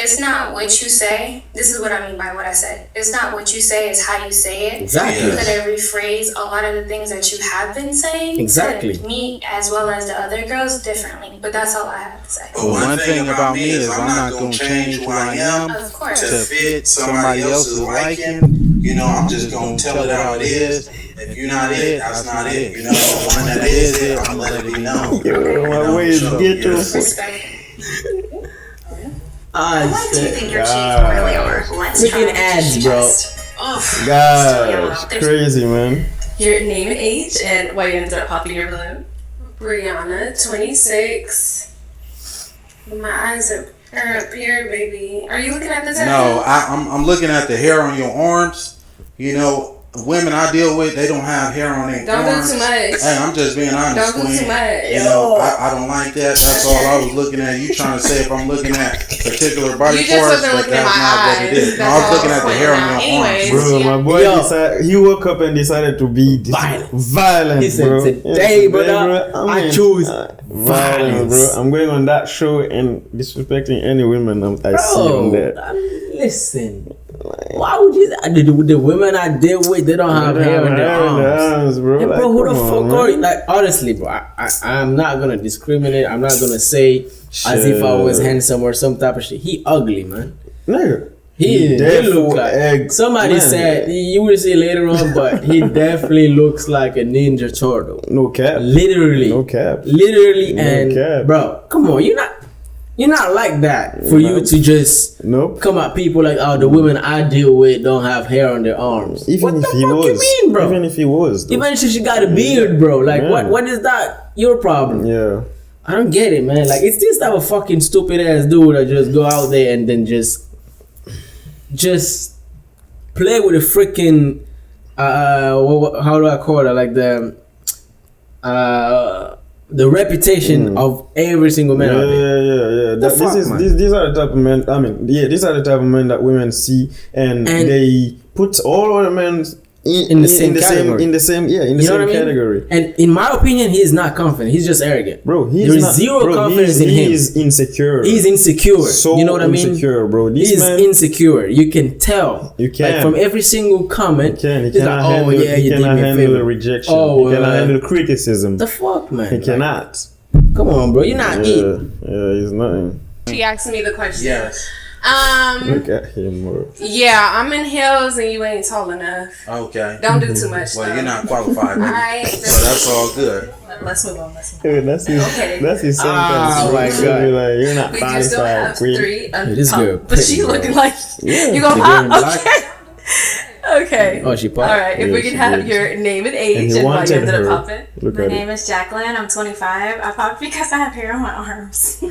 it's not what you say. This is what I mean by what I said. It's not what you say, it's how you say it. Exactly. You could have rephrased a lot of the things that you have been saying. Exactly. To me, as well as the other girls, differently. But that's all I have to say. But one thing about me is I'm not going to change who I am Of course. to fit somebody else's liking. You know, I'm just going to tell it how it is. If you're not it, that's not it. You know, the one that is it, I'm going to let it be known. Yo, my way is ghetto. Respect. What do you think your cheeks God. really are? Let's try Freaking to ads, just bro. test. Gosh, crazy, man. your name and age and why you ended up popping your balloon. Brianna, 26. My eyes are up here, baby. Are you looking at the tattoo? No, I'm looking at the hair on your arms. You know, women I deal with, they don't have hair on their Don't arms. do too much. Hey, I'm just being honest, Don't do Queen. too much. You know, I don't like that. That's all I was looking at. You trying to say if I'm looking at particular body You just parts, wasn't but looking at that's my not what it eyes. is. No, I was looking at the hair on your arms. Bro, my boy he woke up and decided to be violent, He said, bro. today, brother, I choose violence, bro. I'm going on that show and disrespecting any women I see on there. Listen. Why would you? The women I deal with, they don't have hair in their arms, bro. Hey, bro, like, who the come fuck on, are you? man. Like, honestly, bro, I'm not gonna discriminate. I'm not gonna say as if I was handsome or some type of shit. He ugly, man. Nigga. He look like egg. somebody Man. said you will see later on, but he definitely looks like a ninja turtle. No cap. Literally, No cap. literally, No and cap. bro, come on, you're not like that for you to just Nope. come at people like, oh, the women I deal with don't have hair on their arms. Even What if the he fuck was, you mean, bro? Even if he was, though. Even if she got a beard, bro. Like, Yeah. what is that? Your problem. Yeah. I don't get it, man. Like, it's this type of fucking stupid ass dude that just go out there and then just play with the freaking how do I call it? Like the reputation of every single man out there. Yeah. The fuck, man? These are the type of men. I mean, these are the type of men that women see, and they put all other men in the same category. In the same category. And in my opinion, he is not confident. He's just arrogant. Bro, there is zero confidence in him. He is insecure. He's insecure. So you know what I mean? Insecure, bro. He's insecure. You can tell. You can. Like, from every single comment. He he's cannot like, handle, oh yeah, he you did cannot me a handle favor. rejection. Oh, he cannot handle criticism. The fuck, man. He cannot. Come on, bro. You're not eating. Yeah, he's nothing. She asked me the question. Yes. Look at him, bro. Yeah, I'm in heels and you ain't tall enough. Okay. Don't do too much. Well, though. you're not qualified, baby. Alright. So that's all good. Let's move on. Hey, that's his sentence. Oh my bro. God. Be like, you're not We do still have qualified, queen. 3 This girl but pretty, she bro. looking like you go The girl in pop. black. Okay. Okay. Oh, she popped. All right. If Yeah, we she can have did. your name and And age he and why you wanted ended up her. popping. Look My at name it. is Jacqueline. I'm 25. I popped because I have hair on my arms.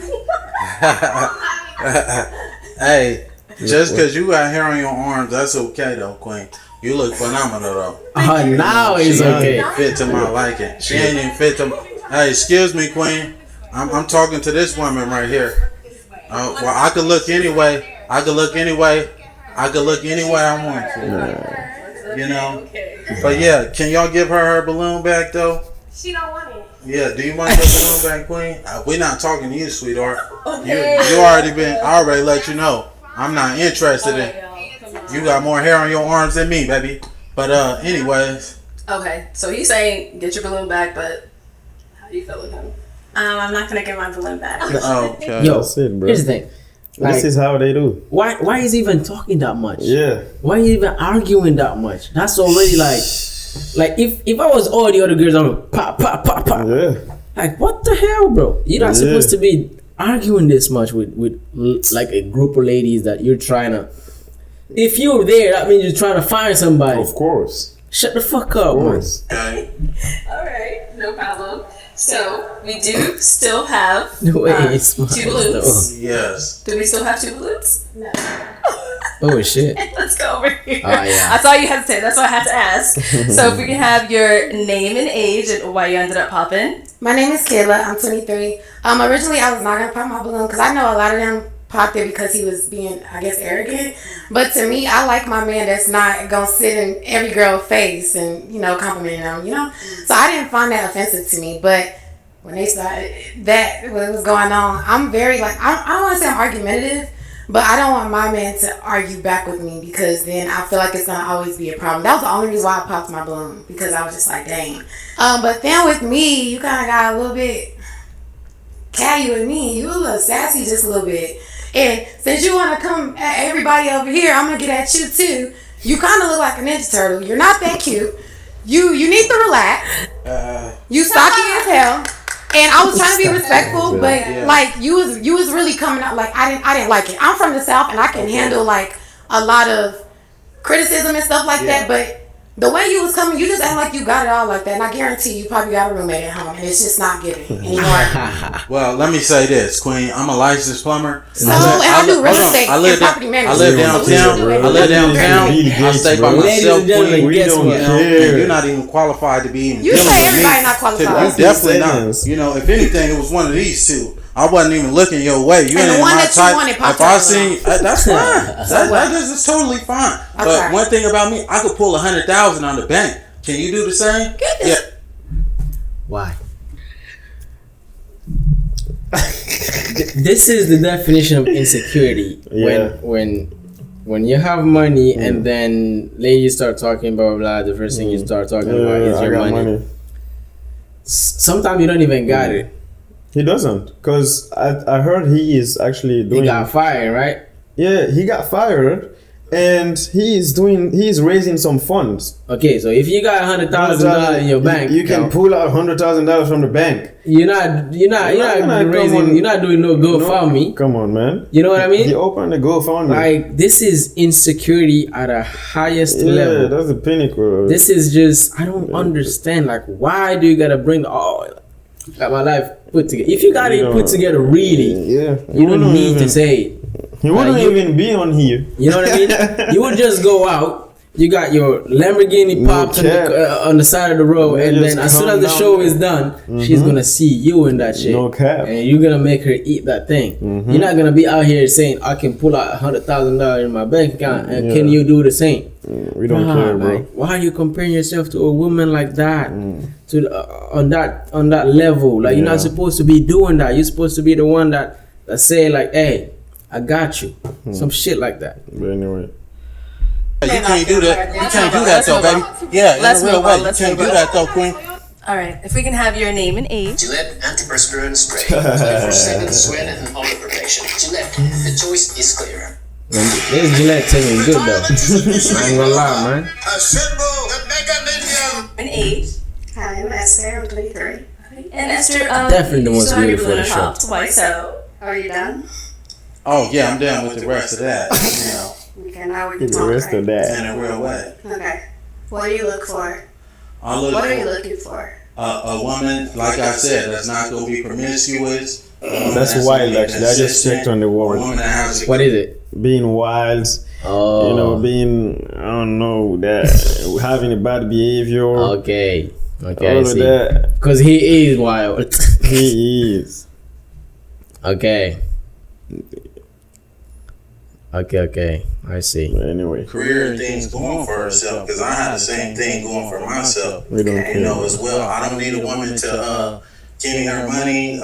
Hey, just because you got hair on your arms, that's okay though, Queen. You look phenomenal though. Now it's She ain't okay. even fit to my liking. She ain't even fit to. Hey, excuse me, Queen. I'm talking to this woman right here. Well, I could look anyway. I could look anyway I want to. You know. But yeah, can y'all give her balloon back though? She don't want it. Yeah. Do you want your balloon back, Queen? We're not talking to you, sweetheart. You already been. I already let you know. I'm not interested in. You got more hair on your arms than me, baby. But anyways. Okay. So he's saying get your balloon back, but how do you feel with him? I'm not gonna get my balloon back. Okay. Yo, That's it, bro. here's the thing. Like, This is how they do. why is he even talking that much? Yeah. Why is he even arguing that much? That's already like if I was all the other girls, I would pop. Yeah. Like, what the hell, bro? You're not supposed to be arguing this much with like a group of ladies that you're trying to. If you're there, that means you're trying to find somebody. Of course. Shut the fuck up, Of man. course. Okay. All right. No problem. So we do still have The way he smiles, 2 balloons. Yes. Do we still have 2 balloons? No. Oh shit. Let's go over here. Ah, yeah. I saw you hesitate. That's why I had to ask. So if we can have your name and age and why you ended up popping. My name is Kayla. I'm 23. Originally, I was not gonna pop my balloon because I know a lot of them popped it because he was being, I guess, arrogant. But to me, I like my man that's not gonna sit in every girl's face and compliment them. So I didn't find that offensive to me. But when they started what was going on, I'm very I don't want to say I'm argumentative. But I don't want my man to argue back with me because then I feel like it's going to always be a problem. That was the only reason why I popped my balloon because I was just like, dang. But then with me, you kind of got a little bit catty with me. You a little sassy just a little bit. And since you want to come at everybody over here, I'm going to get at you too. You kind of look like a Ninja Turtle. You're not that cute. You need to relax. You stocky as hell. And I was trying to be respectful, but you was really coming out like I didn't like it. I'm from the South and I can handle like a lot of criticism and stuff like that, but The way you was coming, you just act like you got it all like that. And I guarantee you probably got a roommate at home, and it's just not giving anymore. Well, let me say this, Queen. I'm a licensed plumber. So, I do real estate and property management. I live downtown. I stay by myself, Queen. We don't care. You're not even qualified to be even You dealing say with me. everybody not qualified. You definitely not. You know, if anything, it was one of these two. I wasn't even looking your way. You And ain't the one my that you type. wanted popped If I out. seen, that's fine. That is totally fine. But Okay. one thing about me, I could pull 100,000 on the bank. Can you do the same? Yeah. Why? This is the definition of insecurity. Yeah. When you have money and then ladies start talking blah blah blah, the first thing you start talking about is your money. Sometimes you don't even got it. He doesn't, because I heard he is actually doing. He got fired, right? Yeah, he got fired, and he's raising some funds. Okay, so if you got $100,000 in your bank, you can pull out $100,000 from the bank. You're not doing no GoFundMe. Come on, man. You know what I mean? He opened the GoFundMe. Like, this is insecurity at a highest level. Yeah, that's the pinnacle. This is just, I don't understand. Like, why do you gotta bring got my life put together? If you got it put together really, you don't need to say it. He wouldn't even be on here. You know what I mean? You would just go out. You got your Lamborghini popped on the side of the road, and then as soon as the show is done, she's gonna see you in that shit. No cap. And you're gonna make her eat that thing. You're not gonna be out here saying, "I can pull out $100,000 in my bank account," and can you do the same? We don't care, bro. Like, why are you comparing yourself to a woman like that? On that level, like you're not supposed to be doing that. You're supposed to be the one that say like, "Hey, I got you," some shit like that. But anyway. You can't do that. You can't do that though, baby. Yeah, in a real way. You can't do that though, Queen. All right, if we can have your name and age. Gillette antiperspirant spray. 24/7 sweat and odor protection. Gillette, the choice is clear. This Gillette taking good though. I ain't gonna lie, man. Assemble the mega medium. And age. Hi, I'm Esther. I'm 23. And Esther, Definitely the most beautiful in the show. Twice, so. Are you done? Oh yeah, I'm done with the rest of that. You know, Okay, now we can The talk. rest of that. in a real way. Okay. What do you look for? I look What are you for looking for? a woman, like I said, that's not gonna be promiscuous. That's wild, actually. I just checked on the word. What is it? Being wild, Oh, you know, being, I don't know, that having a bad behavior. Okay, I all of see. that. Because he is wild. He is. Okay, I see. But anyway, career and things going for herself, because I had the same thing going for myself. we don't care. You know, as well. I don't need a woman to give me her money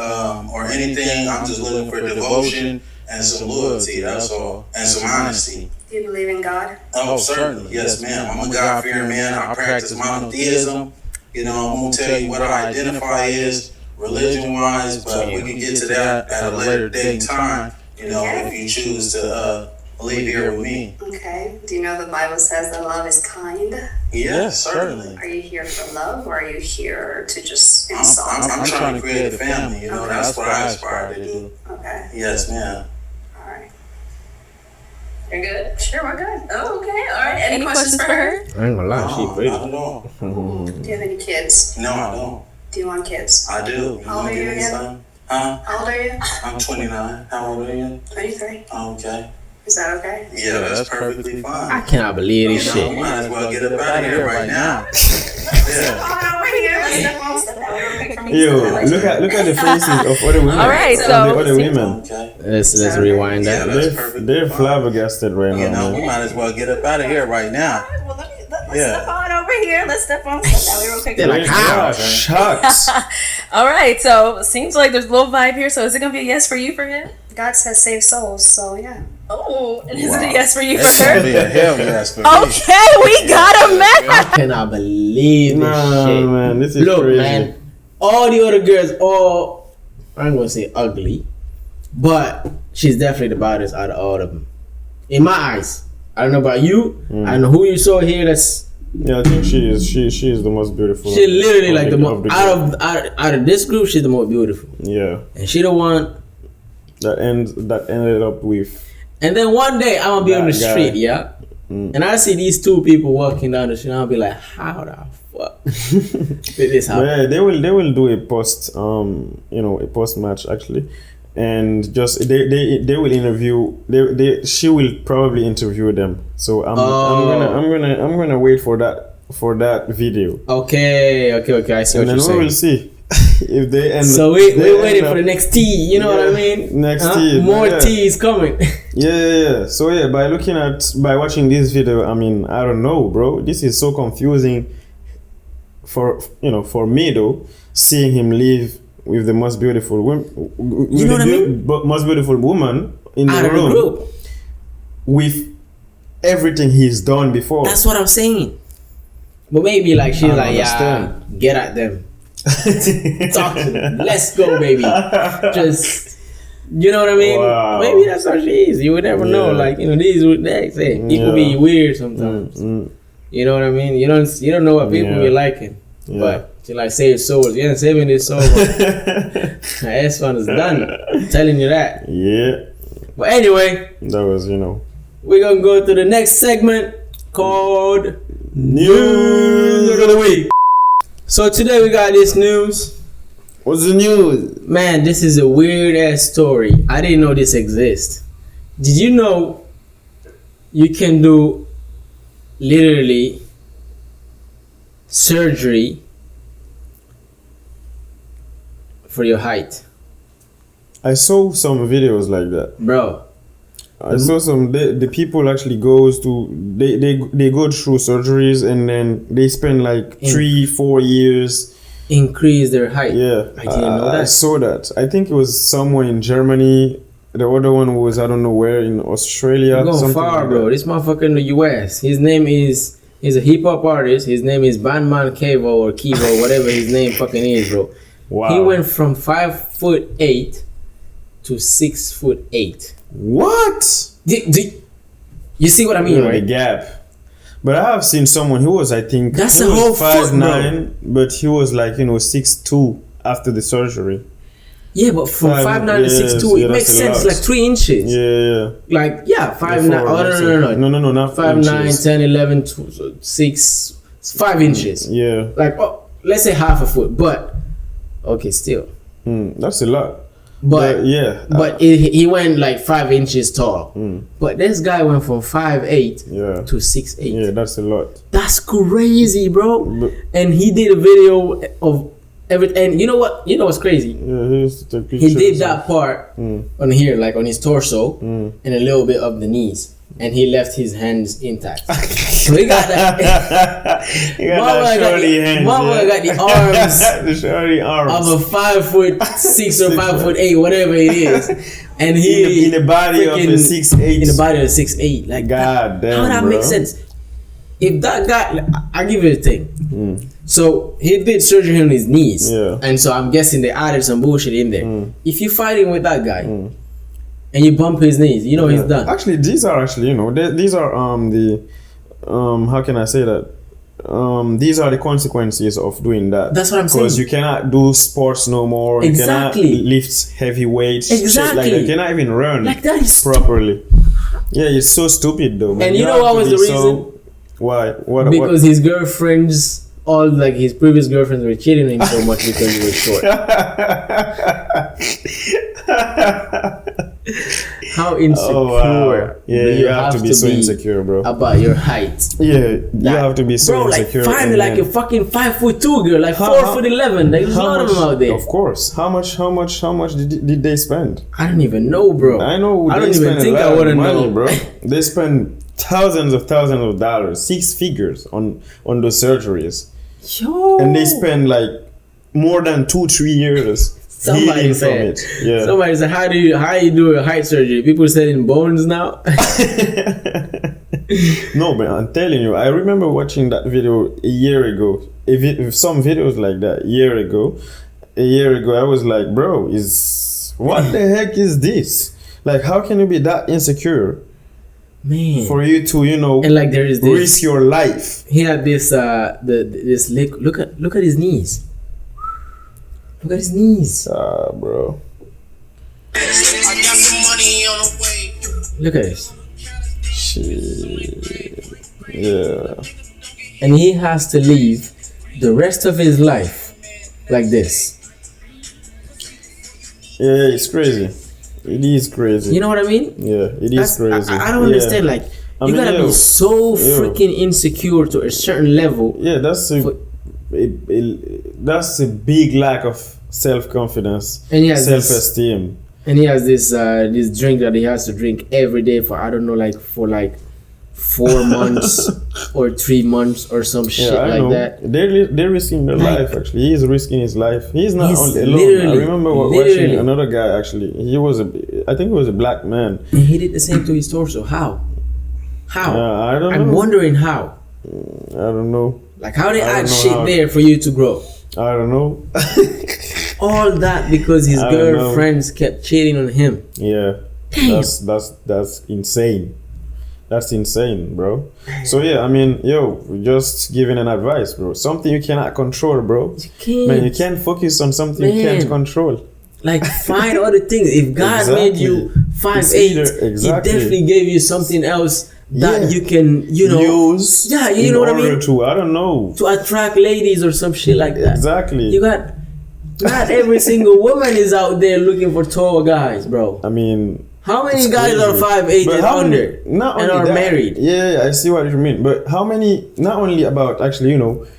or anything. I'm just looking for devotion and some loyalty. That's all, and some honesty. Do you believe in God? Oh, certainly, yes, ma'am. I'm a God-fearing man. I practice monotheism. You know, I'm gonna tell you what I identify as religion-wise, but we can get to that at a later date and time. You know, if you choose to leave here with me. Okay. Do you know the Bible says that love is kind? Yes, certainly. Are you here for love, or are you here to just I'm insult? trying to create a family. You know, that's what I aspire to do. Okay. Yes, ma'am. All right. You're good? Sure, we're good. Oh, okay. All right. Any questions for her? I ain't gonna lie, she No, pretty. not at all. Do you have any kids? No, I don't. Do you want kids? I do. How old are you again? Huh? How old are you? I'm 29. How old are you? 23. Okay. Is that okay? Yeah, that's perfectly fine. I cannot believe this You know, shit. might as well get up out of here right now. Yeah. Yo, look at the faces of other women. All right, Of so- the other women. Okay. Let's rewind Yeah, that. that's perfect. They're flabbergasted right You now. know, we Man. might as well get up out of here right now. Well, let's Yeah. step on over here. Let's step on. That way real quick. They're like, Ah, shucks. All right, so it seems like there's a little vibe here. So is it gonna be a yes for you for him? God says save souls, so yeah. Oh, and is it a yes for you for It's gonna her? be a hell yes for me. Okay, we got a I match. cannot believe this Nah, shit. man, this is Look, crazy. man, all the other girls, I ain't gonna say ugly, but she's definitely the baddest out of all of them. In my eyes. I don't know about you. I don't know who you saw here. That's Yeah, I think she is the most beautiful. she literally of like the most group. out of this group. She's the most beautiful, Yeah, and she the one. that ended up with. And then one day I'm gonna be on the That guy. street, yeah, And I see these two people walking down the street, and I'll be like, how the fuck did this happen? Yeah, they will do a post a post match actually, and just they will interview. She will probably interview them. So I'm gonna wait for that video. Okay. I see what you're saying. And then we will see if they end. So we're waiting for the next tea. You know what I mean? Next tea. More tea is coming. Yeah. So by watching this video, I mean, I don't know, bro. This is so confusing for me though, seeing him leave with the most beautiful woman, most beautiful woman in the room, with everything he's done before. That's what I'm saying. But maybe like she's like, yeah, get at them. Talk to them. Let's go, baby. Just, you know what I mean? Wow. Maybe that's how she is. You would never know. Like, these people be weird sometimes. You know what I mean? You don't know what people be liking. But she like saves souls. Yeah, saving this soul. My S1 is done. I'm telling you that. Yeah. But anyway, that was we're gonna go to the next segment called News of the Week. So today we got this news. What's the news? Man, this is a weird ass story. I didn't know this exists. Did you know you can do literally surgery for your height? I saw some videos like that, bro. I saw some. The people actually goes to they go through surgeries and then they spend like 3-4 years increase their height. Yeah, I didn't know that. I saw that. I think it was somewhere in Germany. The other one was I don't know where, in Australia. You're going far, like bro. This motherfucker in the US. His name is. He's a hip hop artist. His name is Bandman Kevo or Kivo, whatever his name fucking is, bro. Wow. He went from 5'8" to 6'8". What? You see what I mean, right? The gap. But I have seen someone who was, I think, that's the whole 5'9", but he was like 6'2" after the surgery. Yeah, but from 5'9" to 6'2", it makes sense. Like 3 inches. Yeah. Like 5'9". Oh no, not 5'9", 10, 11, 6, 5 inches. Yeah. Like let's say half a foot, but okay, still. That's a lot. But yeah, but he went like 5 inches tall. But this guy went from 5'8" to 6'8". Yeah, that's a lot. That's crazy, bro. And he did a video of everything. And you know what? You know what's crazy? Yeah, he did that part on here, like on his torso, and a little bit of the knees. And he left his hands intact. So he got that. Mama got the arms, the shorty arms of a 5'6" or 5'8", whatever it is, and he in the body of a 6'8". In the body of a 6'8". Like God damn, how that makes sense? If that guy, I give you a thing. So he did surgery on his knees, and so I'm guessing they added some bullshit in there. If you're fighting with that guy. And you bump his knees, he's done. Actually, these are these are the how can I say that? These are the consequences of doing that. That's what I'm saying. Because you cannot do sports no more. Exactly. You cannot lift heavy weights. Exactly. Like you cannot even run like that is properly. Yeah, it's so stupid though. Man. And you know what was the reason? Why? What? Because his girlfriends, all like his previous girlfriends, were cheating him so much because he was short. How insecure? Oh, wow. Yeah, you have to be so insecure, bro. About your height. Yeah, you have to be so insecure. Bro, like a fucking 5'2" girl, like 4'11". There's a lot of them out there. Of course. How much did they spend? I don't even know, bro. I know. I don't even think I wouldn't know, bro. They spend thousands of dollars, 6 figures on those surgeries. Yo. And they spend like more than 2-3 years. Somebody said, how you do a height surgery? People said in bones now. No, but I'm telling you, I remember watching that video a year ago. If some videos like that a year ago, I was like, bro, what the heck is this? Like, how can you be that insecure? Man, for you to and like there is this, risk your life. He had this this look at his knees. Look at his knees. Bro. Look at this. Yeah. And he has to live the rest of his life like this. Yeah, it's crazy. It is crazy. You know what I mean? Yeah, it is crazy. I don't understand. Like, you gotta be so freaking insecure to a certain level. Yeah, that's a big lack of self-confidence, and self-esteem. And he has this drink that he has to drink every day for, I don't know, like for like 4 months or 3 months or some shit like that. They're risking their life. Actually, he is risking his life. He's not only alone. I remember watching another guy. Actually, I think he was a black man. And he did the same to his torso. How? I don't know. I'm wondering how. I don't know. Like, how they add shit there for you to grow? I don't know. All that because his girlfriends kept cheating on him. Yeah. Damn. That's insane. That's insane, bro. So yeah, I mean, just giving an advice, bro. Something you cannot control, bro. You can't. Man, you can't focus on something you can't control. Like, find other things. If God made you 5'8", He definitely gave you something else that you can, use. Yeah, you know what I mean. I don't know. To attract ladies or some shit like that. Exactly. You got. Not every single woman is out there looking for tall guys, bro. I mean, how many guys are 5'8" and under and are married? Yeah, I see what you mean. But how many? Not only about actually,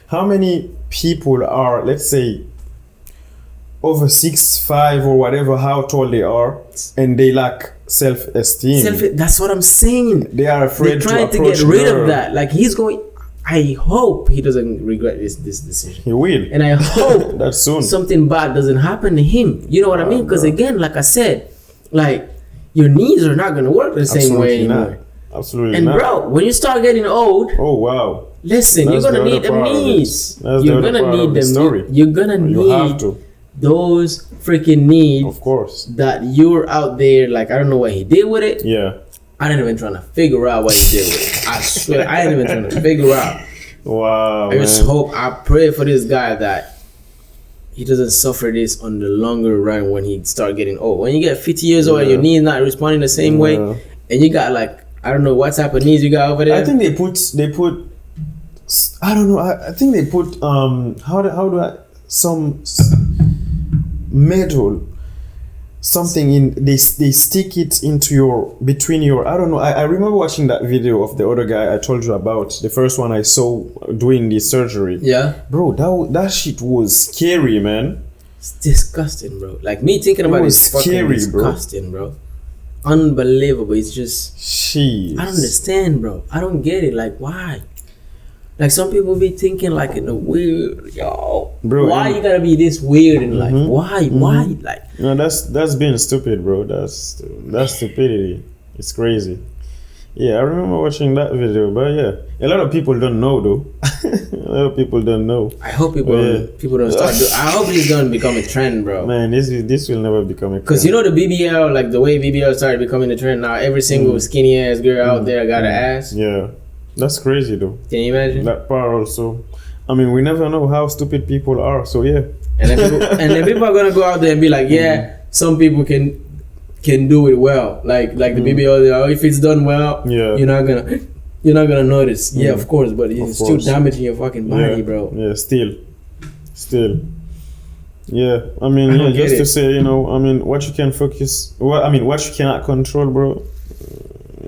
how many people are, let's say, over 6'5" or whatever, how tall they are, and they lack self-esteem. That's what I'm saying. They are afraid to approach. They're trying to get rid of that. Like, he's going. I hope he doesn't regret this decision. He will. And I hope that soon something bad doesn't happen to him. You know what I mean? Because again, like I said, like, your knees are not going to work the same way anymore. Absolutely and not. Bro, when you start getting old, oh wow, listen, you're going to need them knees. You're going to need them. You're going to need those freaking needs. Of course. That you're out there, like, I don't know what he did with it. Yeah. I ain't even trying to figure out what he did with it. I swear, I ain't even trying to figure out. Wow. I just I pray for this guy that he doesn't suffer this on the longer run when he start getting old. When you get 50 years old and your knee is not responding the same way, and you got, like, I don't know what type of knees you got over there. I think they put I don't know. I think they put some metal. Something in they stick it into between your I don't know. I remember watching that video of the other guy I told you about, the first one I saw doing the surgery. Yeah, bro, that shit was scary, man. It's disgusting, bro. Like, me thinking about it is fucking disgusting, bro. Unbelievable. It's just jeez. I don't understand, bro. I don't get it. Like, why? Like, some people be thinking, like, in a weird, bro. Why you gotta be this weird in life? Why? Why? Like, no, that's being stupid, bro. That's stupidity. It's crazy. Yeah, I remember watching that video, but yeah, a lot of people don't know though. A lot of people don't know. I hope people don't start. I hope this don't become a trend, bro. Man, this will never become a trend. Because you know the BBL, like the way BBL started becoming a trend now. Every single skinny ass girl out there got an ass. Yeah. That's crazy though. Can you imagine? That part also. I mean, we never know how stupid people are, so yeah. And then people are gonna go out there and be like, some people can do it well. Like the BBL, if it's done well, you're not gonna notice. Yeah, of course, but it's still damaging your fucking body, bro. Yeah, still. Yeah, I mean, just to say, I mean, what you can focus, what you cannot control, bro.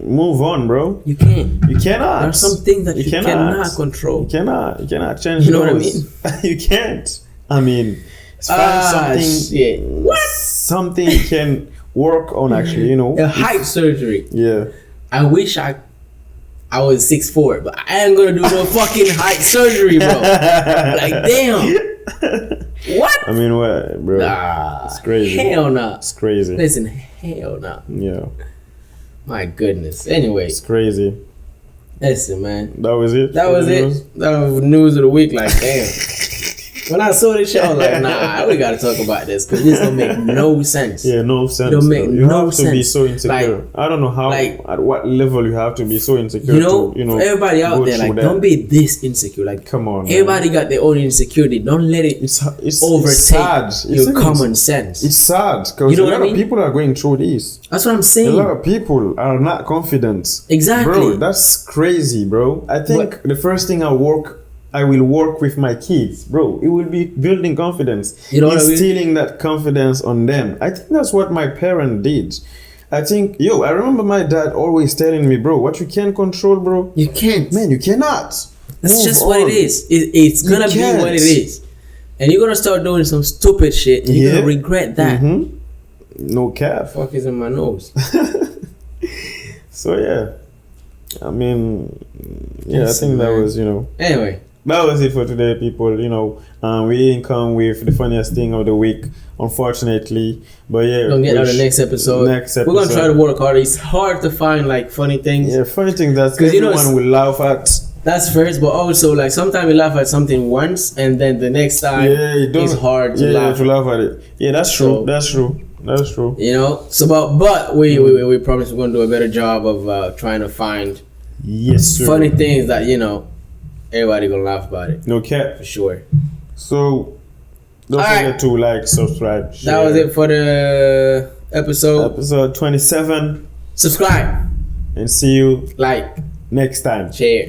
Move on, bro. You can't. You cannot. There are some things that you cannot control. You cannot change. You know what I mean? You can't. I mean, find something. Shit. What? Something you can work on. Actually, a height surgery. Yeah. I wish I was 6'4", but I ain't gonna do no fucking height surgery, bro. Like, damn. What? I mean, what, bro? Nah, it's crazy. Hell no. It's crazy. Listen, hell no. Yeah. My goodness. Anyway, it's crazy. Listen, man. That was it. That was it. That was news of the week. Like, damn. When I saw this shit, I was like, nah, we gotta talk about this because this don't make no sense. Yeah, no sense. Don't make you no have to sense. be so insecure. Like, I don't know how, at what level you have to be so insecure. You know, for everybody out there, like, don't be this insecure. Like, come on, everybody got their own insecurity. Don't let it overtake your common sense. It's sad because you know a lot I mean? of people are going through this. That's what I'm saying. A lot of people are not confident. Exactly, bro. That's crazy, bro. I think the first thing I will work with my kids, bro. It will be building confidence, instilling that confidence on them. I think that's what my parent did. I think, I remember my dad always telling me, bro, what you can control, bro, you can't. Man, you cannot. That's just what it is. It's gonna be what it is, and you're gonna start doing some stupid shit. And you're gonna regret that. No cap. Fuck is in my nose. So I mean, I think that was Anyway. That was it for today, people. We didn't come with the funniest thing of the week, unfortunately. But don't get on the next episode. We're gonna try to work hard. It's hard to find like funny things. Yeah, funny things that everyone will laugh at. That's first, but also like sometimes we laugh at something once, and then the next time it's hard to laugh. To laugh at it. Yeah, that's true. That's true. That's true. But we promise we're gonna do a better job of trying to find funny things that everybody gonna laugh about it. No cap. For sure. So don't forget to like, subscribe, share. That was it for the episode. Episode 27. Subscribe. And see you next time. Share.